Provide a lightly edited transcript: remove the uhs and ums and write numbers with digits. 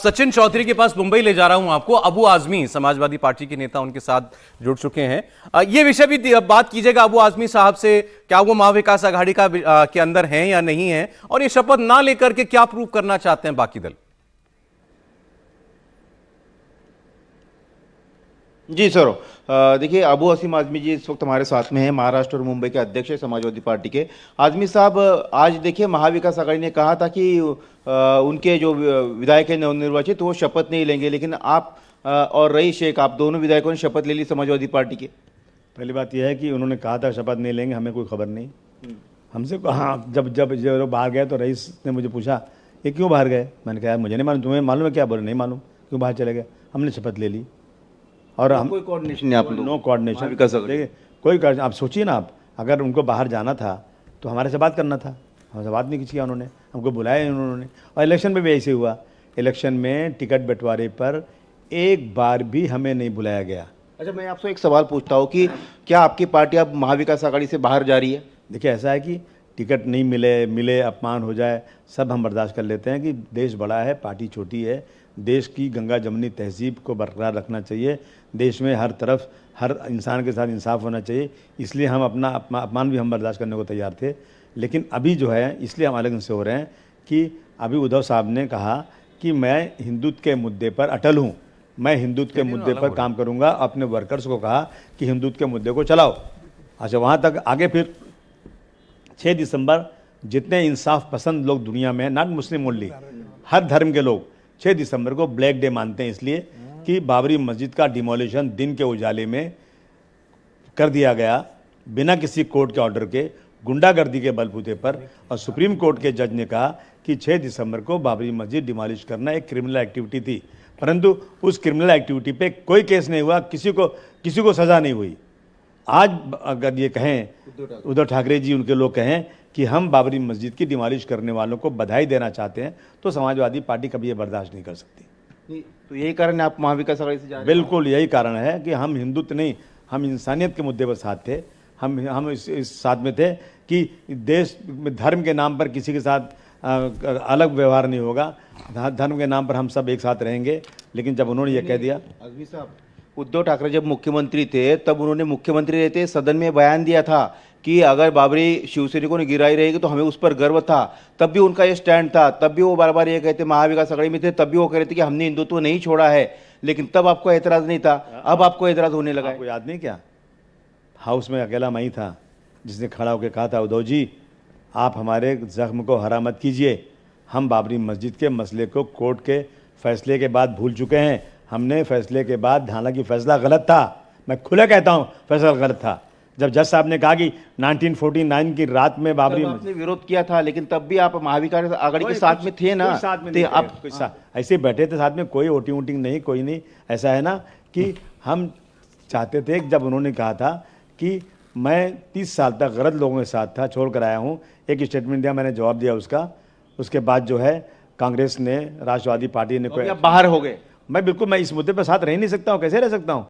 सचिन चौधरी के पास मुंबई ले जा रहा हूं आपको। अबू आजमी समाजवादी पार्टी के नेता उनके साथ जुड़ चुके हैं। ये विषय भी बात कीजिएगा अबू आजमी साहब से, क्या वो महाविकास आघाड़ी के अंदर हैं या नहीं है, और ये शपथ ना लेकर के क्या प्रूव करना चाहते हैं बाकी दल। जी सर, देखिए अबू असीम आजमी जी इस वक्त हमारे साथ में हैं, महाराष्ट्र और मुंबई के अध्यक्ष हैं समाजवादी पार्टी के। आजमी साहब, आज देखिए महाविकास आघाड़ी ने कहा था कि उनके जो विधायक हैं नवनिर्वाचित वो शपथ नहीं लेंगे, लेकिन आप और रईस शेख, आप दोनों विधायकों ने शपथ ले ली समाजवादी पार्टी के। पहली बात यह है कि उन्होंने कहा था शपथ नहीं लेंगे, हमें कोई खबर नहीं। हमसे हाँ, जब बाहर गए तो रईस ने मुझे पूछा ये क्यों बाहर गए। मैंने कहा मुझे नहीं मालूम, तुम्हें मालूम है क्या? बोले नहीं मालूम, क्यों बाहर चले गए। हमने शपथ ले ली और हम कोई कोऑर्डिनेशन नहीं, आप नो कोऑर्डिनेशन। देखिए कोई आप सोचिए ना, आप अगर उनको बाहर जाना था तो हमारे से बात करना था, हमसे बात नहीं किया उन्होंने, हमको बुलाया उन्होंने। और इलेक्शन में भी ऐसे हुआ, इलेक्शन में टिकट बंटवारे पर एक बार भी हमें नहीं बुलाया गया। अच्छा, मैं आपसे एक सवाल पूछता हूँ कि क्या आपकी पार्टी अब महाविकास आघाड़ी से बाहर जा रही है? देखिए ऐसा है कि टिकट नहीं मिले अपमान हो जाए, सब हम बर्दाश्त कर लेते हैं कि देश बड़ा है, पार्टी छोटी है। देश की गंगा जमनी तहजीब को बरकरार रखना चाहिए। देश में हर तरफ हर इंसान के साथ इंसाफ होना चाहिए, इसलिए हम अपना अपमान भी हम बर्दाश्त करने को तैयार थे। लेकिन अभी जो है इसलिए हम अलग से हो रहे हैं कि अभी उद्धव साहब ने कहा कि मैं हिंदुत्व के मुद्दे पर अटल हूँ, मैं हिंदुत्व के मुद्दे पर काम करूँगा। अपने वर्कर्स को कहा कि हिंदुत्व के मुद्दे को चलाओ। अच्छा, वहाँ तक आगे फिर 6 दिसंबर जितने इंसाफ पसंद लोग दुनिया में, नॉट मुस्लिम ओनली, हर धर्म के लोग 6 दिसंबर को ब्लैक डे मानते हैं, इसलिए कि बाबरी मस्जिद का डिमोलिशन दिन के उजाले में कर दिया गया बिना किसी कोर्ट के ऑर्डर के, गुंडागर्दी के बलबूते पर। और सुप्रीम कोर्ट के जज ने कहा कि 6 दिसंबर को बाबरी मस्जिद डिमोलिश करना एक क्रिमिनल एक्टिविटी थी, परंतु उस क्रिमिनल एक्टिविटी पे कोई केस नहीं हुआ, किसी को सज़ा नहीं हुई। आज अगर ये कहें उद्धव ठाकरे जी, उनके लोग कहें कि हम बाबरी मस्जिद की डिमोलिश करने वालों को बधाई देना चाहते हैं, तो समाजवादी पार्टी कभी ये बर्दाश्त नहीं कर सकती। तो यही कारण है आप महाविकास आघाड़ी से जा रहे हैं? बिल्कुल यही कारण है कि हम हिंदुत्व नहीं, हम इंसानियत के मुद्दे पर साथ थे। हम इस साथ में थे कि देश में धर्म के नाम पर किसी के साथ अलग व्यवहार नहीं होगा, धर्म के नाम पर हम सब एक साथ रहेंगे। लेकिन जब उन्होंने ये कह दिया, आजमी साहब, उद्धव ठाकरे जब मुख्यमंत्री थे तब उन्होंने मुख्यमंत्री रहते सदन में बयान दिया था कि अगर बाबरी शिवसैनिकों ने गिराई रहेगी तो हमें उस पर गर्व था। तब भी उनका ये स्टैंड था, तब भी वो बार बार ये कहते, महाविकास आघाड़ी में थे तब भी वो कह रहे थे कि हमने हिंदुत्व नहीं छोड़ा है, लेकिन तब आपको एतराज नहीं था, अब आपको एतराज होने लगा है। आपको याद नहीं क्या, हाउस में अकेला मैं ही था जिसने खड़ा होकर कहा था, उद्धव जी आप हमारे जख्म को हरा मत कीजिए, हम बाबरी मस्जिद के मसले को कोर्ट के फैसले के बाद भूल चुके हैं। हमने फैसले के बाद, हालांकि फैसला गलत था, मैं खुला कहता हूँ फैसला गलत था। जब जज साहब ने कहा कि 1949 की रात में बाबरी आपने विरोध किया था, लेकिन तब भी आप महाविकास आघाड़ी के साथ में थे ना? साथ में थे, आप ऐसे बैठे थे साथ में, कोई वोटिंग नहीं, कोई नहीं। ऐसा है ना कि हम चाहते थे, जब उन्होंने कहा था कि मैं 30 साल तक गलत लोगों के साथ था, छोड़ कर आया हूँ, एक स्टेटमेंट दिया, मैंने जवाब दिया उसका। उसके बाद जो है कांग्रेस ने, राष्ट्रवादी पार्टी ने, कोई बाहर हो गए। मैं इस मुद्दे पर साथ रह नहीं सकता हूँ, कैसे रह सकता हूँ?